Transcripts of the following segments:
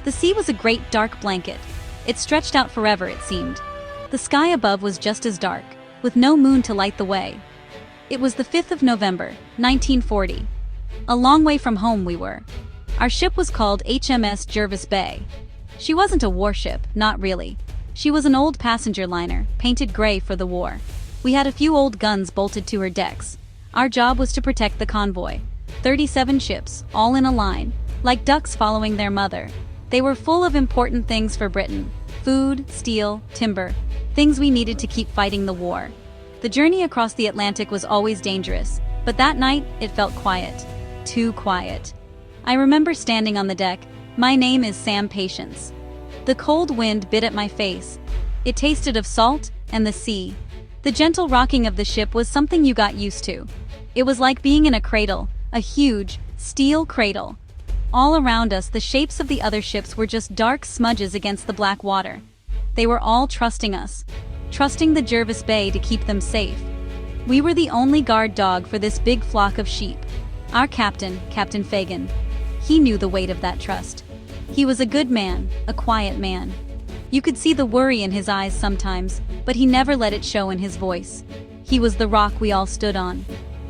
The sea was a great dark blanket. It stretched out forever, it seemed. The sky above was just as dark, with no moon to light the way. It was the 5th of November, 1940. A long way from home we were. Our ship was called HMS Jervis Bay. She wasn't a warship, not really. She was an old passenger liner, painted gray for the war. We had a few old guns bolted to her decks. Our job was to protect the convoy. 37 ships, all in a line, like ducks following their mother. They were full of important things for Britain: food, steel, timber, things we needed to keep fighting the war. The journey across the Atlantic was always dangerous, but that night it felt quiet. Too quiet. I remember standing on the deck. My name is Sam Patience. The cold wind bit at my face. It tasted of salt and the sea. The gentle rocking of the ship was something you got used to. It was like being in a cradle, a huge, steel cradle. All around us, the shapes of the other ships were just dark smudges against the black water. They were all trusting us, trusting the Jervis Bay to keep them safe. We were the only guard dog for this big flock of sheep. Our captain, Captain Fagan, he knew the weight of that trust. He was a good man, a quiet man. You could see the worry in his eyes sometimes, but he never let it show in his voice. He was the rock we all stood on.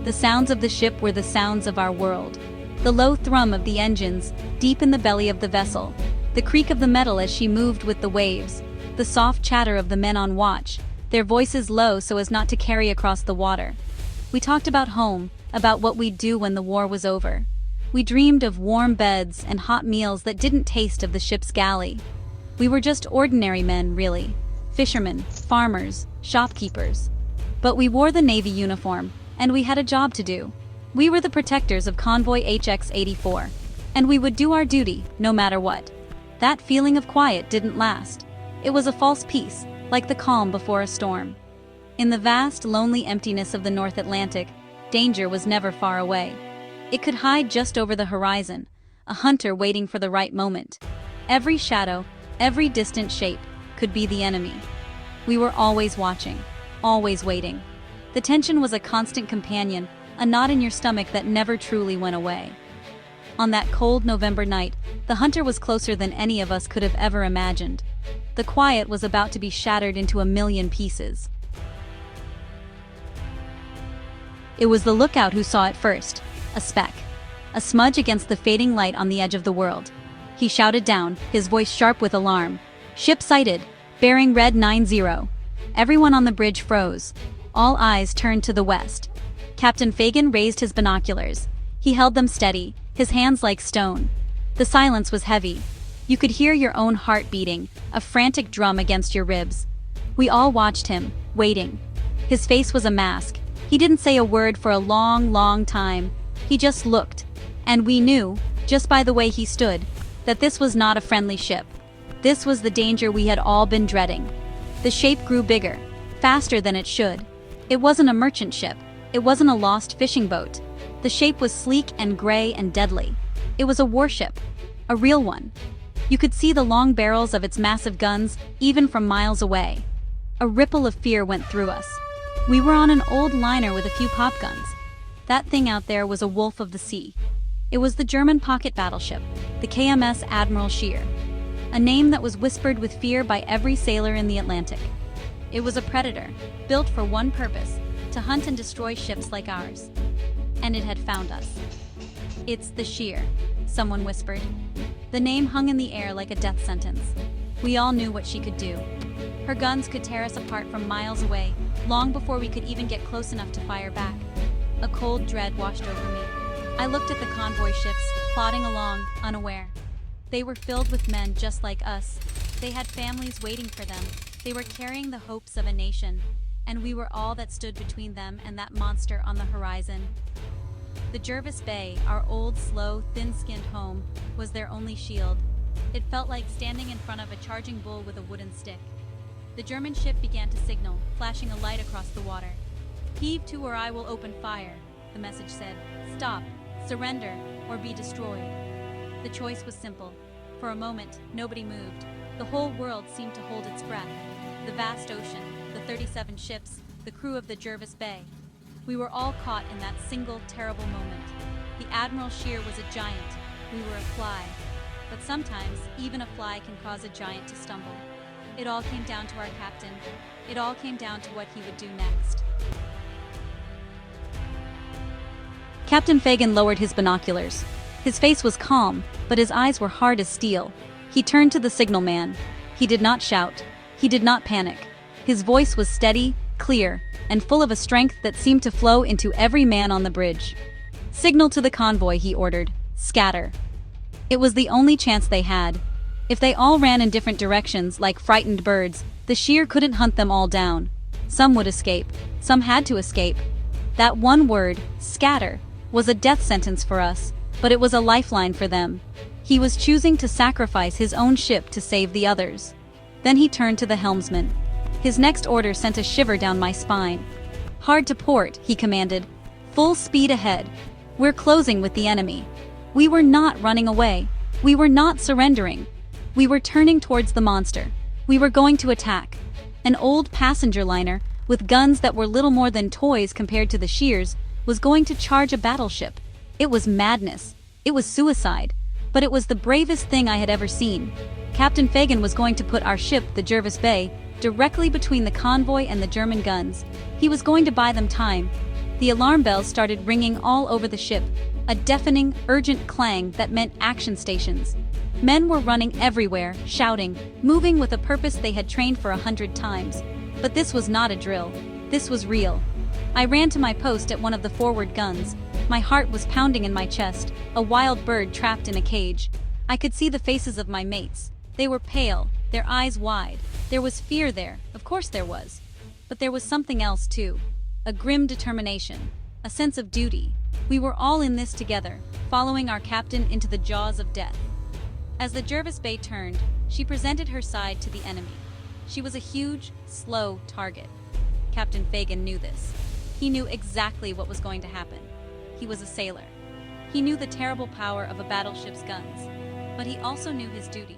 The sounds of the ship were the sounds of our world. The low thrum of the engines, deep in the belly of the vessel. The creak of the metal as she moved with the waves. The soft chatter of the men on watch, their voices low so as not to carry across the water. We talked about home, about what we'd do when the war was over. We dreamed of warm beds and hot meals that didn't taste of the ship's galley. We were just ordinary men, really. Fishermen, farmers, shopkeepers. But we wore the Navy uniform, and we had a job to do. We were the protectors of Convoy HX-84, and we would do our duty, no matter what. That feeling of quiet didn't last. It was a false peace, like the calm before a storm. In the vast, lonely emptiness of the North Atlantic, danger was never far away. It could hide just over the horizon, a hunter waiting for the right moment. Every shadow, every distant shape, could be the enemy. We were always watching, always waiting. The tension was a constant companion, a knot in your stomach that never truly went away. On that cold November night, the hunter was closer than any of us could have ever imagined. The quiet was about to be shattered into a million pieces. It was the lookout who saw it first, a speck, a smudge against the fading light on the edge of the world. He shouted down, his voice sharp with alarm. "Ship sighted, bearing red 90. Everyone on the bridge froze. All eyes turned to the west. Captain Fagan raised his binoculars. He held them steady, his hands like stone. The silence was heavy. You could hear your own heart beating, a frantic drum against your ribs. We all watched him, waiting. His face was a mask. He didn't say a word for a long, long time. He just looked. And we knew, just by the way he stood, that this was not a friendly ship. This was the danger we had all been dreading. The shape grew bigger, faster than it should. It wasn't a merchant ship. It wasn't a lost fishing boat. The shape was sleek and gray and deadly. It was a warship, a real one. You could see the long barrels of its massive guns, even from miles away. A ripple of fear went through us. We were on an old liner with a few pop guns. That thing out there was a wolf of the sea. It was the German pocket battleship, the HMS Admiral Scheer, a name that was whispered with fear by every sailor in the Atlantic. It was a predator, built for one purpose, to hunt and destroy ships like ours. And it had found us. "It's the Scheer," someone whispered. The name hung in the air like a death sentence. We all knew what she could do. Her guns could tear us apart from miles away, long before we could even get close enough to fire back. A cold dread washed over me. I looked at the convoy ships, plodding along, unaware. They were filled with men just like us. They had families waiting for them. They were carrying the hopes of a nation, and we were all that stood between them and that monster on the horizon. The Jervis Bay, our old, slow, thin-skinned home, was their only shield. It felt like standing in front of a charging bull with a wooden stick. The German ship began to signal, flashing a light across the water. "Heave to or I will open fire," the message said. "Stop, surrender, or be destroyed." The choice was simple. For a moment, nobody moved. The whole world seemed to hold its breath. The vast ocean, the 37 ships, the crew of the Jervis Bay. We were all caught in that single, terrible moment. The Admiral Scheer was a giant. We were a fly. But sometimes, even a fly can cause a giant to stumble. It all came down to our captain. It all came down to what he would do next. Captain Fagan lowered his binoculars. His face was calm, but his eyes were hard as steel. He turned to the signalman. He did not shout. He did not panic. His voice was steady, clear, and full of a strength that seemed to flow into every man on the bridge. "Signal to the convoy," he ordered. "Scatter." It was the only chance they had. If they all ran in different directions like frightened birds, the shear couldn't hunt them all down. Some would escape. Some had to escape. That one word, scatter, was a death sentence for us, but it was a lifeline for them. He was choosing to sacrifice his own ship to save the others. Then he turned to the helmsman. His next order sent a shiver down my spine. "Hard to port," he commanded. "Full speed ahead. We're closing with the enemy." We were not running away. We were not surrendering. We were turning towards the monster. We were going to attack. An old passenger liner, with guns that were little more than toys compared to the shears, was going to charge a battleship. It was madness. It was suicide. But it was the bravest thing I had ever seen. Captain Fagan was going to put our ship, the Jervis Bay, directly between the convoy and the German guns. He was going to buy them time. The alarm bells started ringing all over the ship, a deafening, urgent clang that meant action stations. Men were running everywhere, shouting, moving with a purpose they had trained for 100 times. But this was not a drill. This was real. I ran to my post at one of the forward guns. My heart was pounding in my chest, a wild bird trapped in a cage. I could see the faces of my mates. They were pale, their eyes wide. There was fear there, of course there was. But there was something else too. A grim determination, a sense of duty. We were all in this together, following our captain into the jaws of death. As the Jervis Bay turned, she presented her side to the enemy. She was a huge, slow target. Captain Fagan knew this. He knew exactly what was going to happen. He was a sailor. He knew the terrible power of a battleship's guns. But he also knew his duty.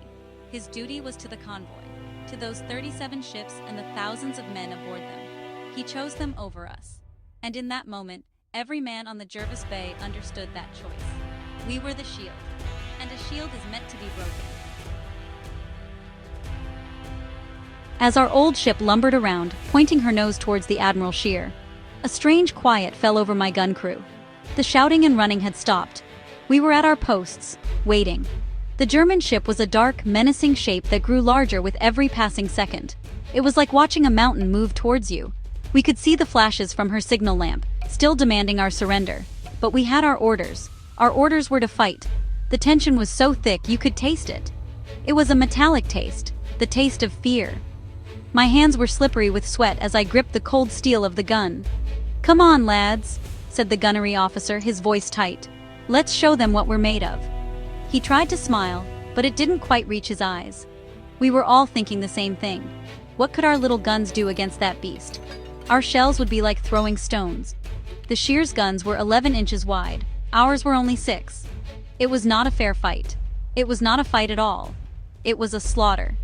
His duty was to the convoy, to those 37 ships and the thousands of men aboard them. He chose them over us. And in that moment, every man on the Jervis Bay understood that choice. We were the shield, and a shield is meant to be broken. As our old ship lumbered around, pointing her nose towards the Admiral Shear, a strange quiet fell over my gun crew. The shouting and running had stopped. We were at our posts, waiting. The German ship was a dark, menacing shape that grew larger with every passing second. It was like watching a mountain move towards you. We could see the flashes from her signal lamp, still demanding our surrender. But we had our orders. Our orders were to fight. The tension was so thick you could taste it. It was a metallic taste, the taste of fear. My hands were slippery with sweat as I gripped the cold steel of the gun. "Come on, lads," said the gunnery officer, his voice tight. "Let's show them what we're made of." He tried to smile, but it didn't quite reach his eyes. We were all thinking the same thing. What could our little guns do against that beast? Our shells would be like throwing stones. The Shear's guns were 11 inches wide. Ours were only 6. It was not a fair fight. It was not a fight at all. It was a slaughter.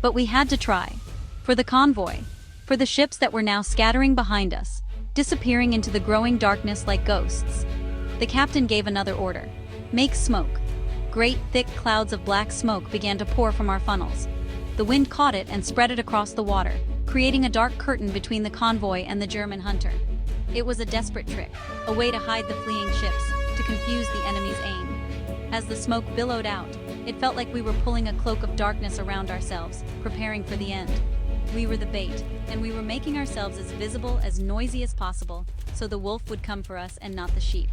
But we had to try. For the convoy. For the ships that were now scattering behind us, disappearing into the growing darkness like ghosts. The captain gave another order. "Make smoke." Great, thick clouds of black smoke began to pour from our funnels. The wind caught it and spread it across the water, creating a dark curtain between the convoy and the German hunter. It was a desperate trick, a way to hide the fleeing ships, to confuse the enemy's aim. As the smoke billowed out, it felt like we were pulling a cloak of darkness around ourselves, preparing for the end. We were the bait, and we were making ourselves as visible, as noisy as possible, so the wolf would come for us and not the sheep.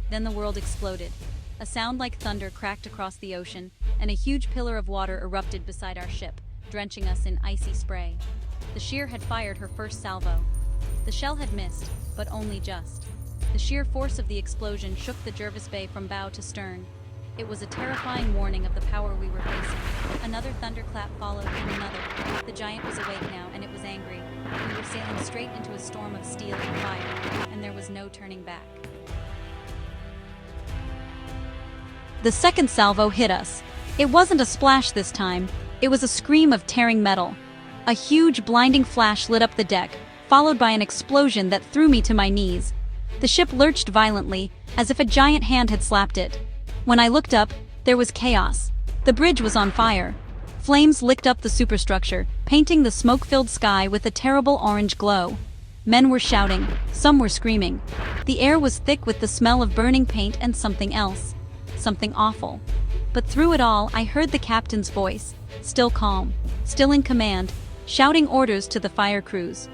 Then the world exploded. A sound like thunder cracked across the ocean, and a huge pillar of water erupted beside our ship, drenching us in icy spray. The Shear had fired her first salvo. The shell had missed, but only just. The sheer force of the explosion shook the Jervis Bay from bow to stern. It was a terrifying warning of the power we were facing. Another thunderclap followed, and another. The giant was awake now, and it was angry. We were sailing straight into a storm of steel and fire, and there was no turning back. The second salvo hit us. It wasn't a splash this time. It was a scream of tearing metal. A huge, blinding flash lit up the deck, followed by an explosion that threw me to my knees. The ship lurched violently, as if a giant hand had slapped it. When I looked up, there was chaos. The bridge was on fire. Flames licked up the superstructure, painting the smoke-filled sky with a terrible orange glow. Men were shouting, some were screaming. The air was thick with the smell of burning paint and something else. Something awful. But through it all, I heard the captain's voice, still calm, still in command, shouting orders to the fire crews.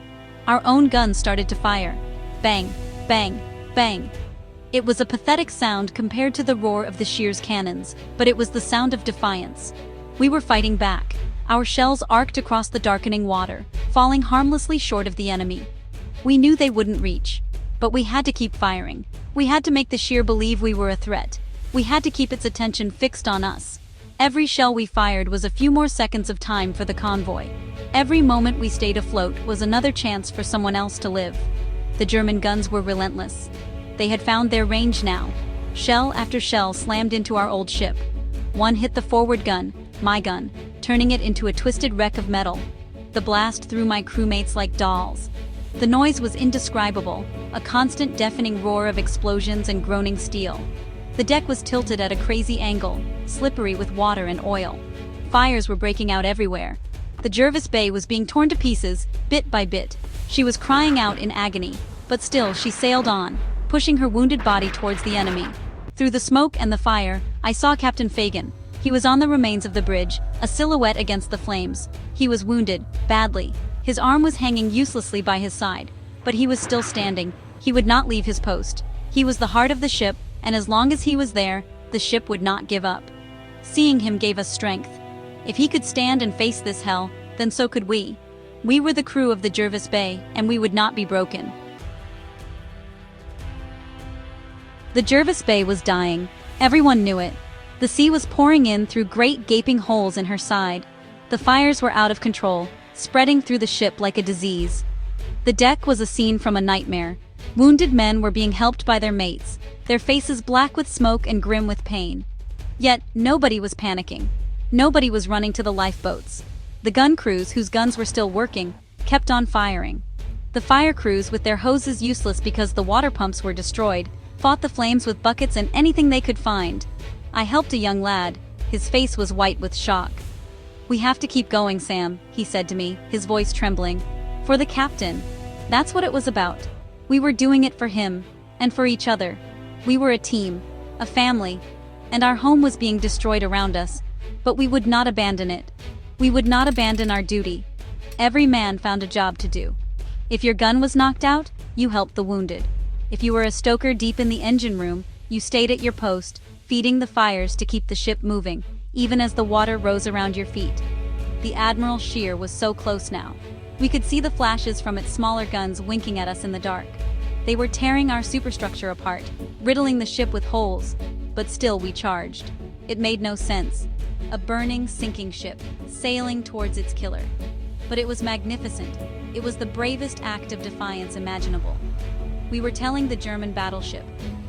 Our own guns started to fire. Bang, bang, bang. It was a pathetic sound compared to the roar of the Shears cannons, but it was the sound of defiance. We were fighting back. Our shells arced across the darkening water, falling harmlessly short of the enemy. We knew they wouldn't reach. But we had to keep firing. We had to make the Shear believe we were a threat. We had to keep its attention fixed on us. Every shell we fired was a few more seconds of time for the convoy. Every moment we stayed afloat was another chance for someone else to live. The German guns were relentless. They had found their range now. Shell after shell slammed into our old ship. One hit the forward gun, my gun, turning it into a twisted wreck of metal. The blast threw my crewmates like dolls. The noise was indescribable, a constant deafening roar of explosions and groaning steel. The deck was tilted at a crazy angle, slippery with water and oil. Fires were breaking out everywhere. The Jervis Bay was being torn to pieces, bit by bit. She was crying out in agony, but still she sailed on, pushing her wounded body towards the enemy. Through the smoke and the fire, I saw Captain Fagan. He was on the remains of the bridge, a silhouette against the flames. He was wounded, badly. His arm was hanging uselessly by his side, but he was still standing. He would not leave his post. He was the heart of the ship, and as long as he was there, the ship would not give up. Seeing him gave us strength. If he could stand and face this hell, then so could we. We were the crew of the Jervis Bay, and we would not be broken. The Jervis Bay was dying. Everyone knew it. The sea was pouring in through great gaping holes in her side. The fires were out of control, spreading through the ship like a disease. The deck was a scene from a nightmare. Wounded men were being helped by their mates, their faces black with smoke and grim with pain. Yet, nobody was panicking. Nobody was running to the lifeboats. The gun crews, whose guns were still working, kept on firing. The fire crews, with their hoses useless because the water pumps were destroyed, fought the flames with buckets and anything they could find. I helped a young lad. His face was white with shock. "We have to keep going, Sam," he said to me, his voice trembling. "For the captain." That's what it was about. We were doing it for him, and for each other. We were a team, a family, and our home was being destroyed around us, but we would not abandon it. We would not abandon our duty. Every man found a job to do. If your gun was knocked out, you helped the wounded. If you were a stoker deep in the engine room, you stayed at your post, feeding the fires to keep the ship moving, even as the water rose around your feet. The Admiral Shear was so close now. We could see the flashes from its smaller guns winking at us in the dark. They were tearing our superstructure apart, riddling the ship with holes, but still we charged. It made no sense. A burning, sinking ship, sailing towards its killer. But it was magnificent. It was the bravest act of defiance imaginable. We were telling the German battleship,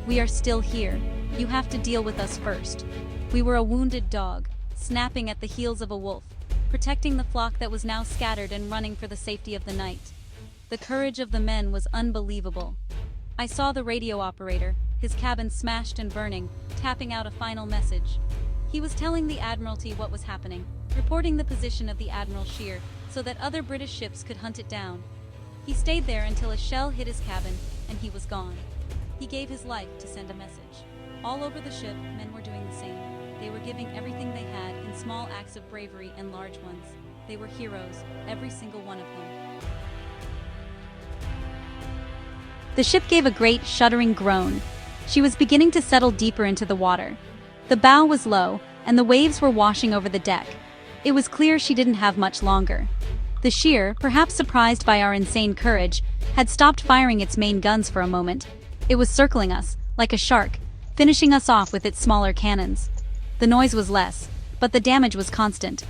"We are still here. You have to deal with us first." We were a wounded dog, snapping at the heels of a wolf, protecting the flock that was now scattered and running for the safety of the night. The courage of the men was unbelievable. I saw the radio operator, his cabin smashed and burning, tapping out a final message. He was telling the Admiralty what was happening, reporting the position of the Admiral Shear so that other British ships could hunt it down. He stayed there until a shell hit his cabin, and he was gone. He gave his life to send a message. All over the ship, men were doing the same. They were giving everything they had in small acts of bravery and large ones. They were heroes, every single one of them. The ship gave a great, shuddering groan. She was beginning to settle deeper into the water. The bow was low, and the waves were washing over the deck. It was clear she didn't have much longer. The Shear, perhaps surprised by our insane courage, had stopped firing its main guns for a moment. It was circling us, like a shark, finishing us off with its smaller cannons. The noise was less, but the damage was constant.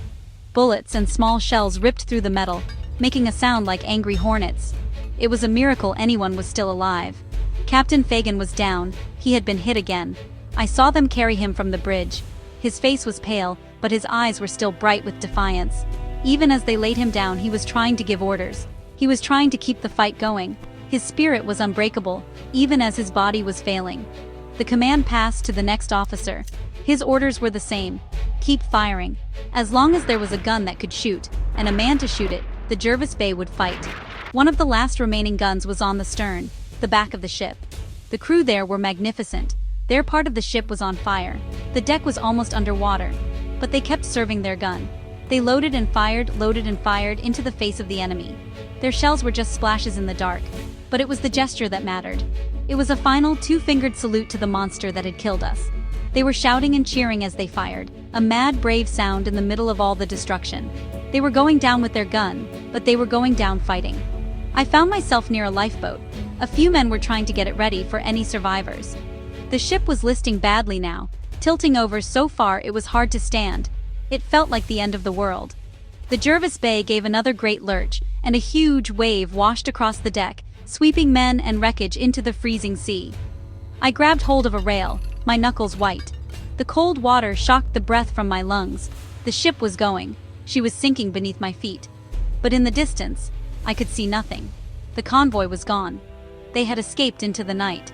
Bullets and small shells ripped through the metal, making a sound like angry hornets. It was a miracle anyone was still alive. Captain Fagan was down. He had been hit again. I saw them carry him from the bridge. His face was pale, but his eyes were still bright with defiance. Even as they laid him down, he was trying to give orders. He was trying to keep the fight going. His spirit was unbreakable, even as his body was failing. The command passed to the next officer. His orders were the same: keep firing. As long as there was a gun that could shoot, and a man to shoot it, the Jervis Bay would fight. One of the last remaining guns was on the stern, the back of the ship. The crew there were magnificent. Their part of the ship was on fire. The deck was almost underwater, but they kept serving their gun. They loaded and fired into the face of the enemy. Their shells were just splashes in the dark, but it was the gesture that mattered. It was a final two-fingered salute to the monster that had killed us. They were shouting and cheering as they fired, a mad, brave sound in the middle of all the destruction. They were going down with their gun, but they were going down fighting. I found myself near a lifeboat. A few men were trying to get it ready for any survivors. The ship was listing badly now, tilting over so far it was hard to stand. It felt like the end of the world. The Jervis Bay gave another great lurch, and a huge wave washed across the deck, sweeping men and wreckage into the freezing sea. I grabbed hold of a rail, my knuckles white. The cold water shocked the breath from my lungs. The ship was going. She was sinking beneath my feet. But in the distance, I could see nothing. The convoy was gone. They had escaped into the night.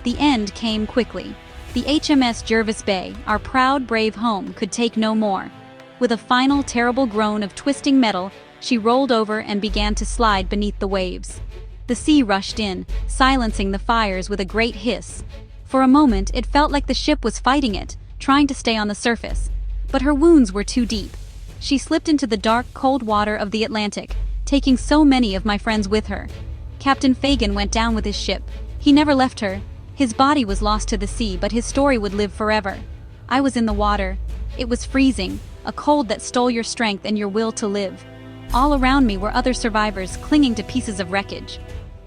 The end came quickly. The HMS Jervis Bay, our proud, brave home, could take no more. With a final terrible groan of twisting metal, she rolled over and began to slide beneath the waves. The sea rushed in, silencing the fires with a great hiss. For a moment, it felt like the ship was fighting it, trying to stay on the surface. But her wounds were too deep. She slipped into the dark, cold water of the Atlantic, taking so many of my friends with her. Captain Fagan went down with his ship. He never left her. His body was lost to the sea, but his story would live forever. I was in the water. It was freezing, a cold that stole your strength and your will to live. All around me were other survivors clinging to pieces of wreckage.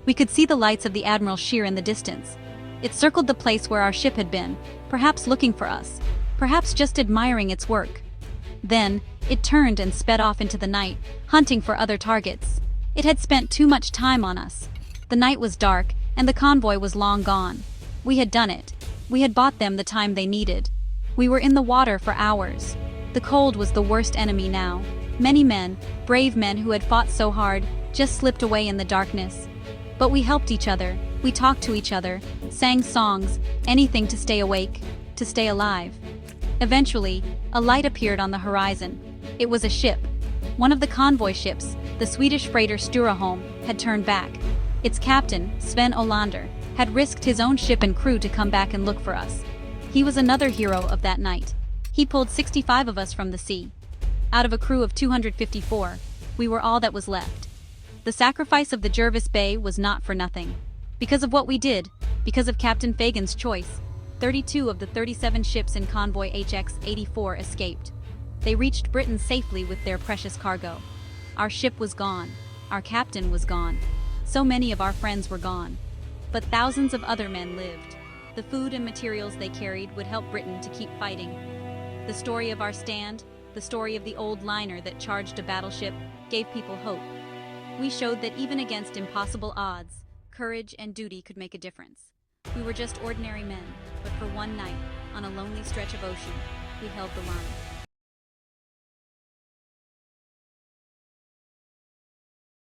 We could see the lights of the Admiral Shear in the distance. It circled the place where our ship had been, perhaps looking for us, perhaps just admiring its work. Then, it turned and sped off into the night, hunting for other targets. It had spent too much time on us. The night was dark, and the convoy was long gone. We had done it. We had bought them the time they needed. We were in the water for hours. The cold was the worst enemy now. Many men, brave men who had fought so hard, just slipped away in the darkness. But we helped each other, we talked to each other, sang songs, anything to stay awake, to stay alive. Eventually, a light appeared on the horizon. It was a ship. One of the convoy ships, the Swedish freighter Stureholm, had turned back. Its captain, Sven Olander, had risked his own ship and crew to come back and look for us. He was another hero of that night. He pulled 65 of us from the sea. Out of a crew of 254, we were all that was left. The sacrifice of the Jervis Bay was not for nothing. Because of what we did, because of Captain Fagan's choice, 32 of the 37 ships in convoy HX-84 escaped. They reached Britain safely with their precious cargo. Our ship was gone. Our captain was gone. So many of our friends were gone. But thousands of other men lived. The food and materials they carried would help Britain to keep fighting. The story of our stand, the story of the old liner that charged a battleship, gave people hope. We showed that even against impossible odds, courage and duty could make a difference. We were just ordinary men, but for one night, on a lonely stretch of ocean, we held the line.